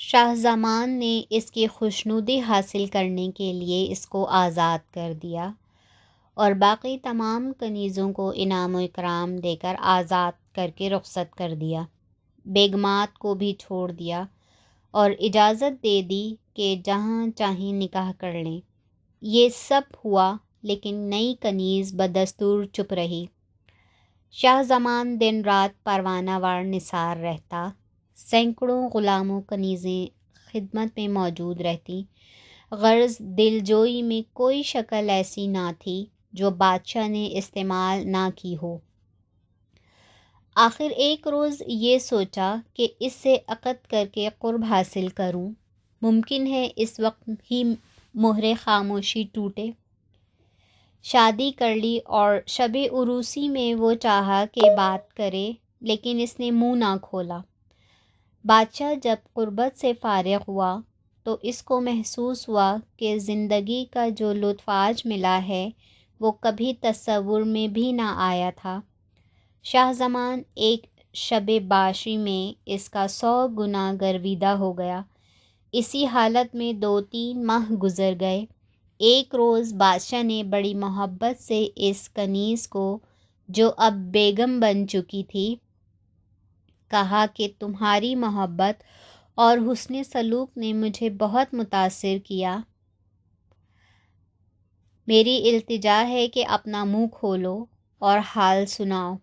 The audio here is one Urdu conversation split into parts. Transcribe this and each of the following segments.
شاہ زمان نے اس کی خوشنودی حاصل کرنے کے لیے اس کو آزاد کر دیا اور باقی تمام کنیزوں کو انعام و اکرام دے کر آزاد کر کے رخصت کر دیا۔ بیگمات کو بھی چھوڑ دیا اور اجازت دے دی کہ جہاں چاہیں نکاح کر لیں۔ یہ سب ہوا لیکن نئی کنیز بدستور چپ رہی۔ شاہ زمان دن رات پروانہ وار نثار رہتا، سینکڑوں غلام و کنیزیں خدمت میں موجود رہتی، غرض دلجوئی میں کوئی شکل ایسی نہ تھی جو بادشاہ نے استعمال نہ کی ہو۔ آخر ایک روز یہ سوچا کہ اس سے عقد کر کے قرب حاصل کروں، ممکن ہے اس وقت ہی مہر خاموشی ٹوٹے۔ شادی کر لی اور شب عروسی میں وہ چاہا کہ بات کرے، لیکن اس نے منہ نہ کھولا۔ بادشاہ جب قربت سے فارغ ہوا تو اس کو محسوس ہوا کہ زندگی کا جو لطف آج ملا ہے وہ کبھی تصور میں بھی نہ آیا تھا۔ شاہ زمان ایک شب باشی میں اس کا 100 گنا گرویدہ ہو گیا۔ اسی حالت میں 2-3 ماہ گزر گئے۔ ایک روز بادشاہ نے بڑی محبت سے اس کنیز کو، جو اب بیگم بن چکی تھی، کہا کہ تمہاری محبت اور حسن سلوک نے مجھے بہت متاثر کیا۔ میری التجا ہے کہ اپنا منہ کھولو اور حال سناؤ۔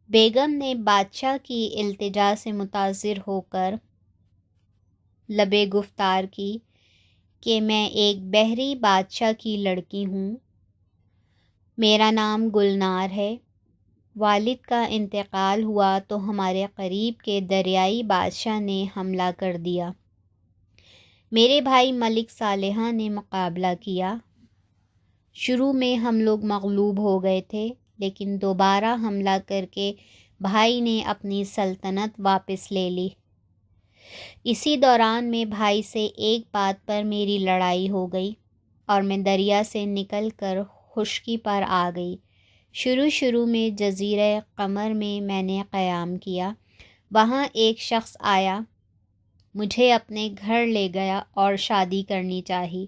بیگم نے بادشاہ کی التجا سے متاثر ہو کر لبِ گفتار کی کہ میں ایک بحری بادشاہ کی لڑکی ہوں، میرا نام گلنار ہے۔ والد کا انتقال ہوا تو ہمارے قریب کے دریائی بادشاہ نے حملہ کر دیا۔ میرے بھائی ملک صالح نے مقابلہ کیا۔ شروع میں ہم لوگ مغلوب ہو گئے تھے، لیکن دوبارہ حملہ کر کے بھائی نے اپنی سلطنت واپس لے لی۔ اسی دوران میں بھائی سے ایک بات پر میری لڑائی ہو گئی اور میں دریا سے نکل کر خشکی پر آ گئی۔ شروع میں جزیرہ قمر میں نے قیام کیا۔ وہاں ایک شخص آیا، مجھے اپنے گھر لے گیا اور شادی کرنی چاہی۔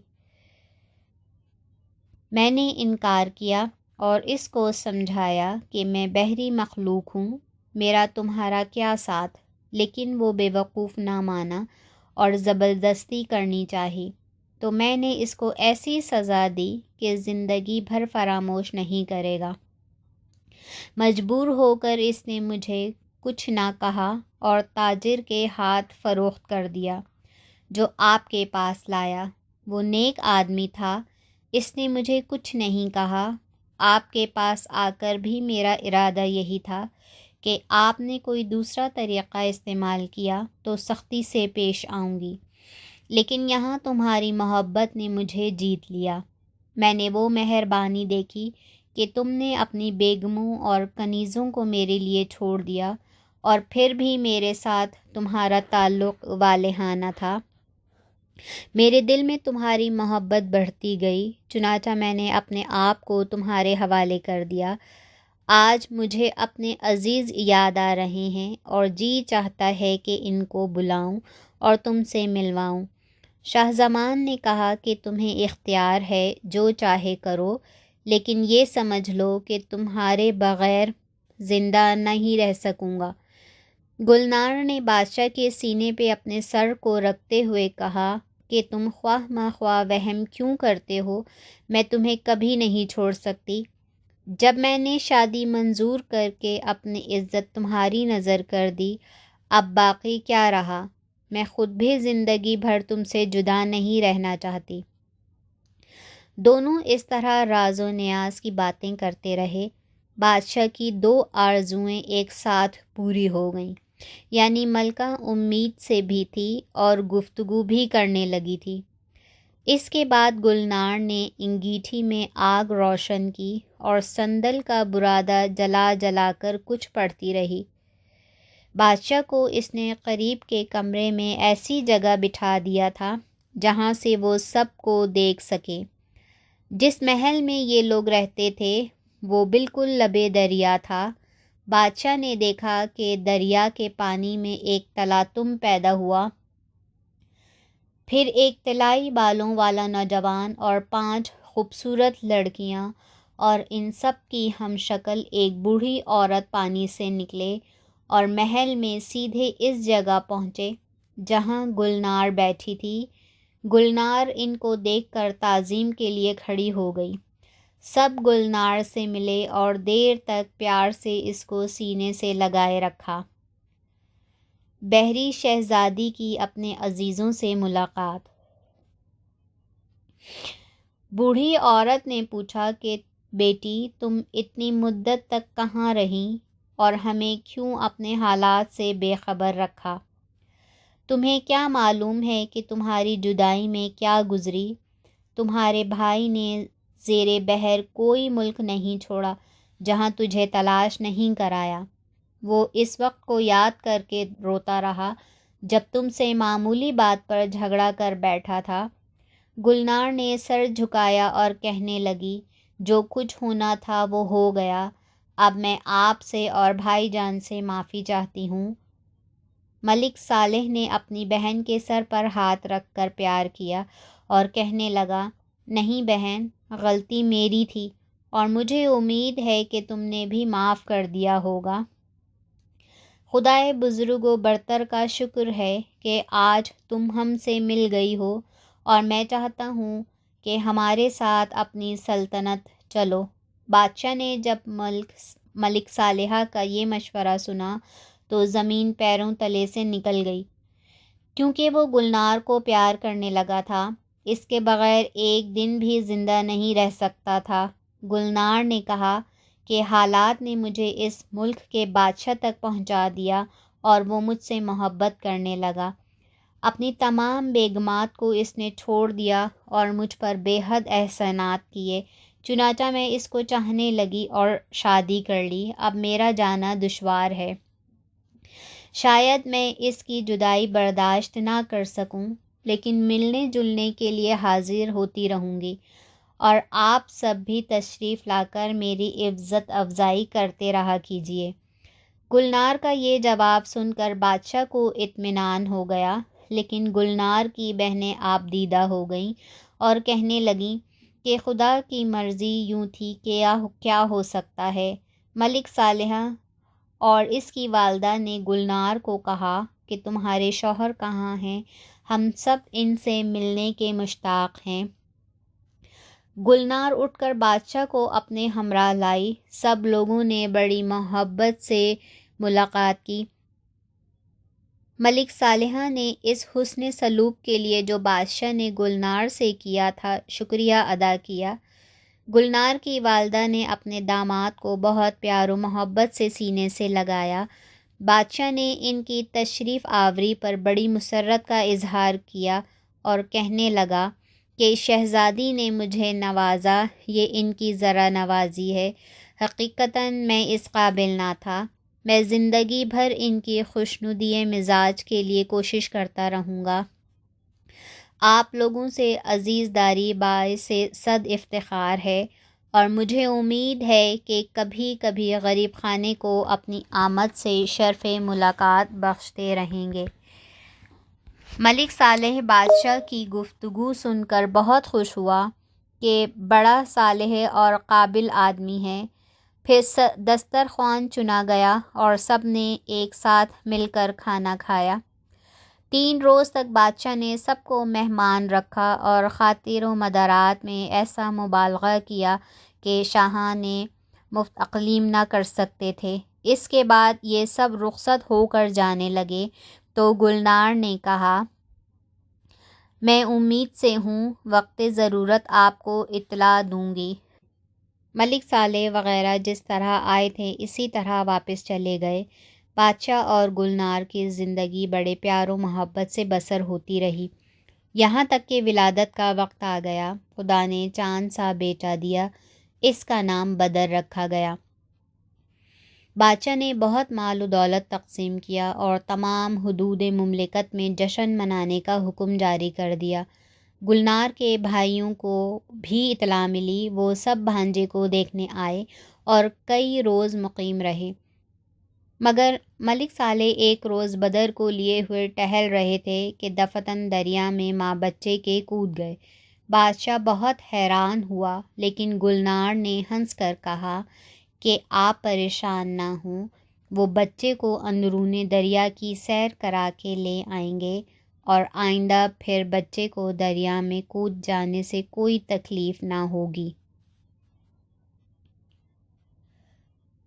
میں نے انکار کیا اور اس کو سمجھایا کہ میں بحری مخلوق ہوں، میرا تمہارا کیا ساتھ، لیکن وہ بے وقوف نہ مانا اور زبردستی کرنی چاہی، تو میں نے اس کو ایسی سزا دی کہ زندگی بھر فراموش نہیں کرے گا۔ مجبور ہو کر اس نے مجھے کچھ نہ کہا اور تاجر کے ہاتھ فروخت کر دیا، جو آپ کے پاس لایا۔ وہ نیک آدمی تھا، اس نے مجھے کچھ نہیں کہا۔ آپ کے پاس آ کر بھی میرا ارادہ یہی تھا کہ آپ نے کوئی دوسرا طریقہ استعمال کیا تو سختی سے پیش آؤں گی، لیکن یہاں تمہاری محبت نے مجھے جیت لیا۔ میں نے وہ مہربانی دیکھی کہ تم نے اپنی بیگموں اور کنیزوں کو میرے لیے چھوڑ دیا، اور پھر بھی میرے ساتھ تمہارا تعلق والہانہ تھا۔ میرے دل میں تمہاری محبت بڑھتی گئی، چنانچہ میں نے اپنے آپ کو تمہارے حوالے کر دیا۔ آج مجھے اپنے عزیز یاد آ رہے ہیں اور جی چاہتا ہے کہ ان کو بلاؤں اور تم سے ملواؤں۔ شاہ زمان نے کہا کہ تمہیں اختیار ہے، جو چاہے کرو، لیکن یہ سمجھ لو کہ تمہارے بغیر زندہ نہیں رہ سکوں گا۔ گلنار نے بادشاہ کے سینے پہ اپنے سر کو رکھتے ہوئے کہا کہ تم خواہ مخواہ وہم کیوں کرتے ہو، میں تمہیں کبھی نہیں چھوڑ سکتی۔ جب میں نے شادی منظور کر کے اپنی عزت تمہاری نظر کر دی، اب باقی کیا رہا؟ میں خود بھی زندگی بھر تم سے جدا نہیں رہنا چاہتی۔ دونوں اس طرح راز و نیاز کی باتیں کرتے رہے۔ بادشاہ کی 2 آرزوئیں ایک ساتھ پوری ہو گئیں، یعنی ملکہ امید سے بھی تھی اور گفتگو بھی کرنے لگی تھی۔ اس کے بعد گلنار نے انگیٹھی میں آگ روشن کی اور صندل کا برادہ جلا جلا کر کچھ پڑھتی رہی۔ بادشاہ کو اس نے قریب کے کمرے میں ایسی جگہ بٹھا دیا تھا جہاں سے وہ سب کو دیکھ سکے۔ جس محل میں یہ لوگ رہتے تھے وہ بالکل لبے دریا تھا۔ بادشاہ نے دیکھا کہ دریا کے پانی میں ایک تلاطم پیدا ہوا پھر ایک طلائی بالوں والا نوجوان اور 5 خوبصورت لڑکیاں اور ان سب کی ہم شکل ایک بوڑھی عورت پانی سے نکلے اور محل میں سیدھے اس جگہ پہنچے جہاں گلنار بیٹھی تھی۔ گلنار ان کو دیکھ کر تعظیم کے لیے کھڑی ہو گئی۔ سب گلنار سے ملے اور دیر تک پیار سے اس کو سینے سے لگائے رکھا۔ بحری شہزادی کی اپنے عزیزوں سے ملاقات۔ بوڑھی عورت نے پوچھا کہ بیٹی، تم اتنی مدت تک کہاں رہیں اور ہمیں کیوں اپنے حالات سے بے خبر رکھا؟ تمہیں کیا معلوم ہے کہ تمہاری جدائی میں کیا گزری؟ تمہارے بھائی نے زیر بحر کوئی ملک نہیں چھوڑا جہاں تجھے تلاش نہیں کرایا۔ وہ اس وقت کو یاد کر کے روتا رہا جب تم سے معمولی بات پر جھگڑا کر بیٹھا تھا۔ گلنار نے سر جھکایا اور کہنے لگی، جو کچھ ہونا تھا وہ ہو گیا۔ اب میں آپ سے اور بھائی جان سے معافی چاہتی ہوں۔ ملک صالح نے اپنی بہن کے سر پر ہاتھ رکھ کر پیار کیا اور کہنے لگا، نہیں بہن، غلطی میری تھی اور مجھے امید ہے کہ تم نے بھی معاف کر دیا ہوگا۔ خدائے بزرگ و برتر کا شکر ہے کہ آج تم ہم سے مل گئی ہو اور میں چاہتا ہوں کہ ہمارے ساتھ اپنی سلطنت چلو۔ بادشاہ نے جب ملک صالحہ کا یہ مشورہ سنا تو زمین پیروں تلے سے نکل گئی، کیونکہ وہ گلنار کو پیار کرنے لگا تھا۔ اس کے بغیر ایک دن بھی زندہ نہیں رہ سکتا تھا۔ گلنار نے کہا کہ حالات نے مجھے اس ملک کے بادشاہ تک پہنچا دیا اور وہ مجھ سے محبت کرنے لگا۔ اپنی تمام بیگمات کو اس نے چھوڑ دیا اور مجھ پر بے حد احسانات کیے، چنانچہ میں اس کو چاہنے لگی اور شادی کر لی۔ اب میرا جانا دشوار ہے، شاید میں اس کی جدائی برداشت نہ کر سکوں، لیکن ملنے جلنے کے لیے حاضر ہوتی رہوں گی اور آپ سب بھی تشریف لا کر میری عزت افزائی کرتے رہا کیجیے۔ گلنار کا یہ جواب سن کر بادشاہ کو اطمینان ہو گیا، لیکن گلنار کی بہنیں آپ دیدہ ہو گئیں اور کہنے لگیں کہ خدا کی مرضی یوں تھی کہ کیا ہو سکتا ہے۔ ملک صالح اور اس کی والدہ نے گلنار کو کہا کہ تمہارے شوہر کہاں ہیں؟ ہم سب ان سے ملنے کے مشتاق ہیں۔ گلنار اٹھ کر بادشاہ کو اپنے ہمراہ لائی۔ سب لوگوں نے بڑی محبت سے ملاقات کی۔ ملک صالح نے اس حسن سلوک کے لیے جو بادشاہ نے گلنار سے کیا تھا شکریہ ادا کیا۔ گلنار کی والدہ نے اپنے داماد کو بہت پیار و محبت سے سینے سے لگایا۔ بادشاہ نے ان کی تشریف آوری پر بڑی مسرت کا اظہار کیا اور کہنے لگا کہ شہزادی نے مجھے نوازا، یہ ان کی ذرا نوازی ہے، حقیقتاً میں اس قابل نہ تھا۔ میں زندگی بھر ان کی خوشنودی مزاج کے لیے کوشش کرتا رہوں گا۔ آپ لوگوں سے عزیز داری باعث صد افتخار ہے اور مجھے امید ہے کہ کبھی کبھی غریب خانے کو اپنی آمد سے شرف ملاقات بخشتے رہیں گے۔ ملک صالح بادشاہ کی گفتگو سن کر بہت خوش ہوا کہ بڑا صالح اور قابل آدمی ہے۔ پھر دسترخوان چنا گیا اور سب نے ایک ساتھ مل کر کھانا کھایا۔ 3 روز تک بادشاہ نے سب کو مہمان رکھا اور خاطر و مدارات میں ایسا مبالغہ کیا کہ شاہان مفتقلیم نہ کر سکتے تھے۔ اس کے بعد یہ سب رخصت ہو کر جانے لگے تو گلنار نے کہا، میں امید سے ہوں، وقت ضرورت آپ کو اطلاع دوں گی۔ ملک صالح وغیرہ جس طرح آئے تھے اسی طرح واپس چلے گئے۔ بادشاہ اور گلنار کی زندگی بڑے پیار و محبت سے بسر ہوتی رہی، یہاں تک کہ ولادت کا وقت آ گیا۔ خدا نے چاند سا بیٹا دیا، اس کا نام بدر رکھا گیا۔ بادشاہ نے بہت مال و دولت تقسیم کیا اور تمام حدود مملکت میں جشن منانے کا حکم جاری کر دیا۔ گلنار کے بھائیوں کو بھی اطلاع ملی، وہ سب بھانجے کو دیکھنے آئے اور کئی روز مقیم رہے۔ مگر ملک صالح ایک روز بدر کو لیے ہوئے ٹہل رہے تھے کہ دفتن دریا میں ماں بچے کے کود گئے۔ بادشاہ بہت حیران ہوا، لیکن گلنار نے ہنس کر کہا کہ آپ پریشان نہ ہوں، وہ بچے کو اندرون دریا کی سیر کرا کے لے آئیں گے اور آئندہ پھر بچے کو دریا میں کود جانے سے کوئی تکلیف نہ ہوگی۔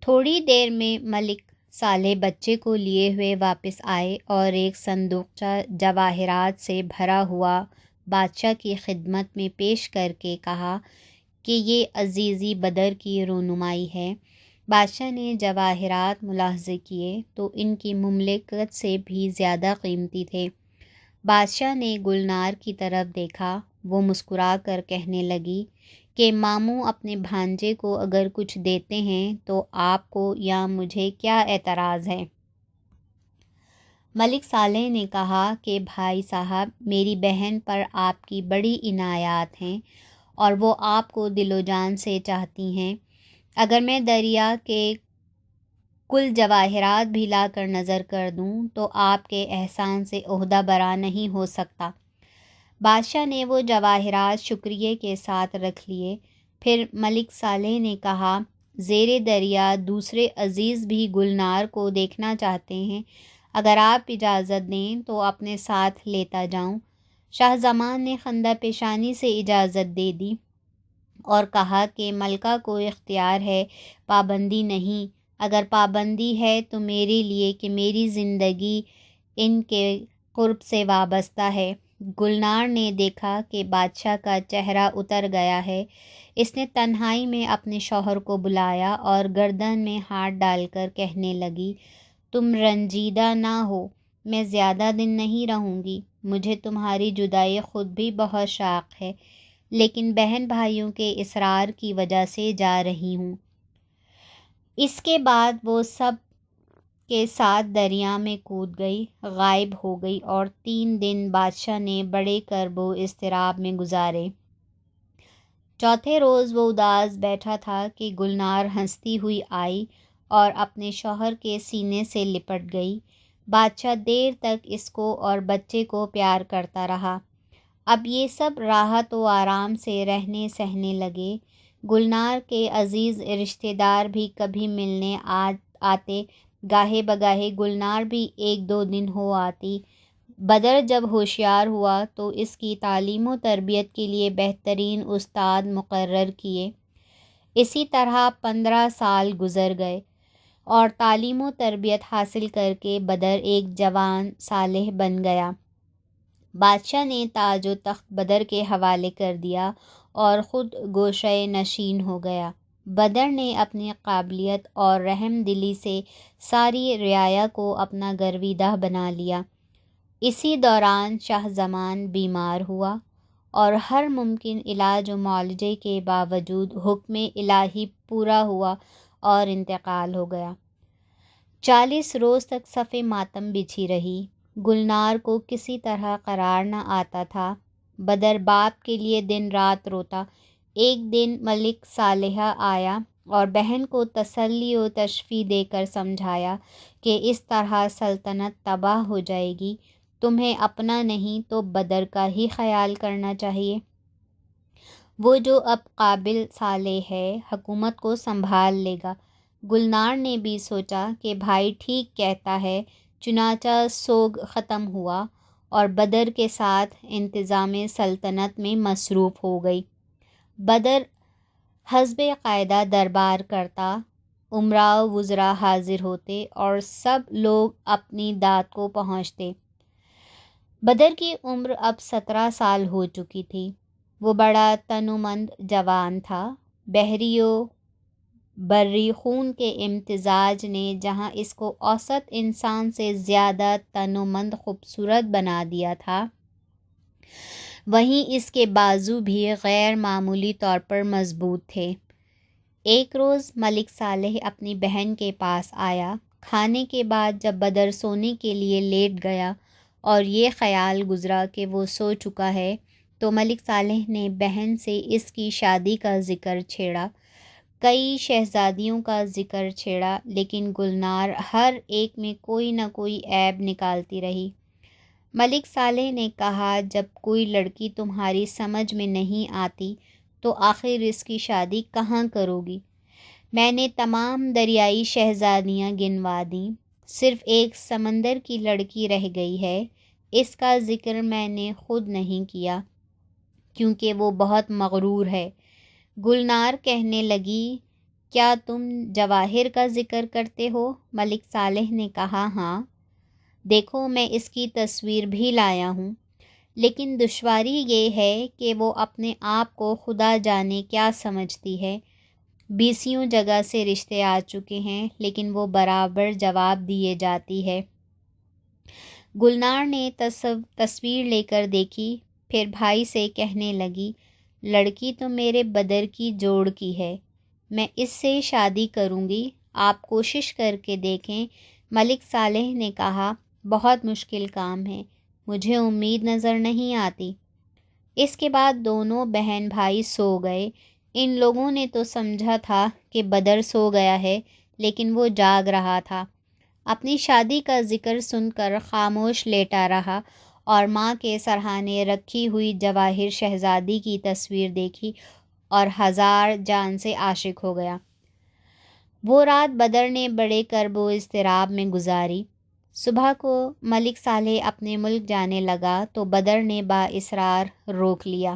تھوڑی دیر میں ملک صالح بچے کو لیے ہوئے واپس آئے اور ایک صندوقچہ جواہرات سے بھرا ہوا بادشاہ کی خدمت میں پیش کر کے کہا کہ یہ عزیزی بدر کی رونمائی ہے۔ بادشاہ نے جواہرات ملاحظے کیے تو ان کی مملکت سے بھی زیادہ قیمتی تھے۔ بادشاہ نے گلنار کی طرف دیکھا، وہ مسکرا کر کہنے لگی کہ ماموں اپنے بھانجے کو اگر کچھ دیتے ہیں تو آپ کو یا مجھے کیا اعتراض ہے؟ ملک صالح نے کہا کہ بھائی صاحب، میری بہن پر آپ کی بڑی عنایات ہیں اور وہ آپ کو دل و جان سے چاہتی ہیں۔ اگر میں دریا کے کل جواہرات بھی لا کر نظر کر دوں تو آپ کے احسان سے عہدہ برا نہیں ہو سکتا۔ بادشاہ نے وہ جواہرات شکریہ کے ساتھ رکھ لیے۔ پھر ملک صالح نے کہا، زیر دریا دوسرے عزیز بھی گلنار کو دیکھنا چاہتے ہیں، اگر آپ اجازت دیں تو اپنے ساتھ لیتا جاؤں۔ شاہ زمان نے خندہ پیشانی سے اجازت دے دی اور کہا کہ ملکہ کو اختیار ہے، پابندی نہیں۔ اگر پابندی ہے تو میرے لیے کہ میری زندگی ان کے قرب سے وابستہ ہے۔ گلنار نے دیکھا کہ بادشاہ کا چہرہ اتر گیا ہے۔ اس نے تنہائی میں اپنے شوہر کو بلایا اور گردن میں ہاتھ ڈال کر کہنے لگی، تم رنجیدہ نہ ہو، میں زیادہ دن نہیں رہوں گی۔ مجھے تمہاری جدائی خود بھی بہت شاق ہے، لیکن بہن بھائیوں کے اصرار کی وجہ سے جا رہی ہوں۔ اس کے بعد وہ سب کے ساتھ دریا میں کود گئی، غائب ہو گئی اور 3 دن بادشاہ نے بڑے کرب و اضطراب میں گزارے۔ چوتھے روز وہ اداس بیٹھا تھا کہ گلنار ہنستی ہوئی آئی اور اپنے شوہر کے سینے سے لپٹ گئی۔ بادشاہ دیر تک اس کو اور بچے کو پیار کرتا رہا۔ اب یہ سب راحت و آرام سے رہنے سہنے لگے۔ گلنار کے عزیز رشتہ دار بھی کبھی ملنے آتے، گاہے بگاہے گلنار بھی 1-2 دن ہو آتی۔ بدر جب ہوشیار ہوا تو اس کی تعلیم و تربیت کے لیے بہترین استاد مقرر کیے۔ اسی طرح 15 سال گزر گئے اور تعلیم و تربیت حاصل کر کے بدر ایک جوان صالح بن گیا۔ بادشاہ نے تاج و تخت بدر کے حوالے کر دیا اور خود گوشۂ نشین ہو گیا۔ بدر نے اپنی قابلیت اور رحم دلی سے ساری رعایا کو اپنا گرویدہ بنا لیا۔ اسی دوران شاہ زمان بیمار ہوا اور ہر ممکن علاج و معالجے کے باوجود حکم الہی پورا ہوا اور انتقال ہو گیا۔ 40 روز تک صف ماتم بچھی رہی۔ گلنار کو کسی طرح قرار نہ آتا تھا۔ بدر باپ کے لیے دن رات روتا۔ ایک دن ملک صالح آیا اور بہن کو تسلی و تشفی دے کر سمجھایا کہ اس طرح سلطنت تباہ ہو جائے گی، تمہیں اپنا نہیں تو بدر کا ہی خیال کرنا چاہیے۔ وہ جو اب قابل صالح ہے، حکومت کو سنبھال لے گا۔ گلنار نے بھی سوچا کہ بھائی ٹھیک کہتا ہے، چنانچہ سوگ ختم ہوا اور بدر کے ساتھ انتظام سلطنت میں مصروف ہو گئی۔ بدر حسب قاعدہ دربار کرتا، امراء و وزراء حاضر ہوتے اور سب لوگ اپنی داد کو پہنچتے۔ بدر کی عمر اب 17 سال ہو چکی تھی۔ وہ بڑا تنومند جوان تھا۔ بحری و بری خون کے امتزاج نے جہاں اس کو اوسط انسان سے زیادہ تنومند خوبصورت بنا دیا تھا، وہیں اس کے بازو بھی غیر معمولی طور پر مضبوط تھے۔ ایک روز ملک صالح اپنی بہن کے پاس آیا۔ کھانے کے بعد جب بدر سونے کے لیے لیٹ گیا اور یہ خیال گزرا کہ وہ سو چکا ہے تو ملک صالح نے بہن سے اس کی شادی کا ذکر چھیڑا۔ کئی شہزادیوں کا ذکر چھیڑا، لیکن گلنار ہر ایک میں کوئی نہ کوئی عیب نکالتی رہی۔ ملک صالح نے کہا، جب کوئی لڑکی تمہاری سمجھ میں نہیں آتی تو آخر اس کی شادی کہاں کرو گی؟ میں نے تمام دریائی شہزادیاں گنوا دیں، صرف ایک سمندر کی لڑکی رہ گئی ہے، اس کا ذکر میں نے خود نہیں کیا کیونکہ وہ بہت مغرور ہے۔ گلنار کہنے لگی، کیا تم جواہر کا ذکر کرتے ہو؟ ملک صالح نے کہا، ہاں، دیکھو میں اس کی تصویر بھی لایا ہوں، لیکن دشواری یہ ہے کہ وہ اپنے آپ کو خدا جانے کیا سمجھتی ہے۔ 20 جگہ سے رشتے آ چکے ہیں، لیکن وہ برابر جواب دیے جاتی ہے۔ گلنار نے تصویر لے کر دیکھی، پھر بھائی سے کہنے لگی، لڑکی تو میرے بدر کی جوڑ کی ہے، میں اس سے شادی کروں گی، آپ کوشش کر کے دیکھیں۔ ملک صالح نے کہا، بہت مشکل کام ہے، مجھے امید نظر نہیں آتی۔ اس کے بعد دونوں بہن بھائی سو گئے۔ ان لوگوں نے تو سمجھا تھا کہ بدر سو گیا ہے، لیکن وہ جاگ رہا تھا۔ اپنی شادی کا ذکر سن کر خاموش لیٹا رہا اور ماں کے سرہانے رکھی ہوئی جواہر شہزادی کی تصویر دیکھی اور ہزار جان سے عاشق ہو گیا۔ وہ رات بدر نے بڑے کرب و اضطراب میں گزاری۔ صبح کو ملک صالح اپنے ملک جانے لگا تو بدر نے بااصرار روک لیا۔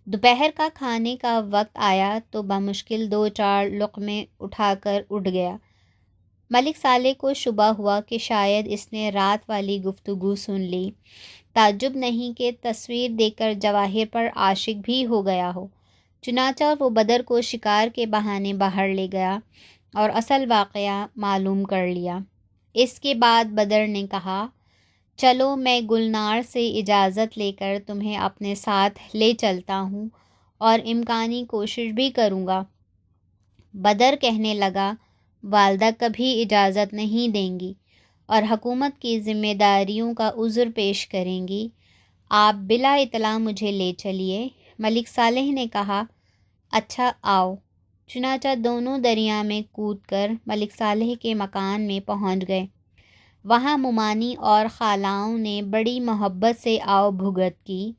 دوپہر کا کھانے کا وقت آیا تو بمشکل 2-4 لقمے اٹھا کر اٹھ گیا۔ ملک صالح کو شبہ ہوا کہ شاید اس نے رات والی گفتگو سن لی۔ تعجب نہیں کہ تصویر دیکھ کر جواہر پر عاشق بھی ہو گیا ہو۔ چنانچہ وہ بدر کو شکار کے بہانے باہر لے گیا اور اصل واقعہ معلوم کر لیا۔ اس کے بعد بدر نے کہا، چلو میں گلنار سے اجازت لے کر تمہیں اپنے ساتھ لے چلتا ہوں اور امکانی کوشش بھی کروں گا۔ بدر کہنے لگا، والدہ کبھی اجازت نہیں دیں گی اور حکومت کی ذمہ داریوں کا عذر پیش کریں گی، آپ بلا اطلاع مجھے لے چلیے۔ ملک صالح نے کہا، اچھا آؤ۔ چنانچہ دونوں دریا میں کود کر ملک صالح کے مکان میں پہنچ گئے۔ وہاں ممانی اور خالاؤں نے بڑی محبت سے آؤ بھگت کی،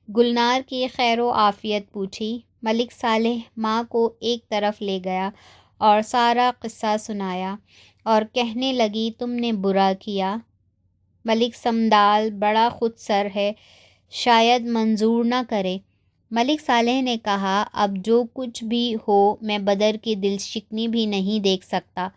گلنار کی خیر و عافیت پوچھی۔ ملک صالح ماں کو ایک طرف لے گیا اور سارا قصہ سنایا اور کہنے لگی، تم نے برا کیا، ملک سمدال بڑا خود سر ہے، شاید منظور نہ کرے۔ ملک صالح نے کہا، اب جو کچھ بھی ہو میں بدر کی دل شکنی بھی نہیں دیکھ سکتا۔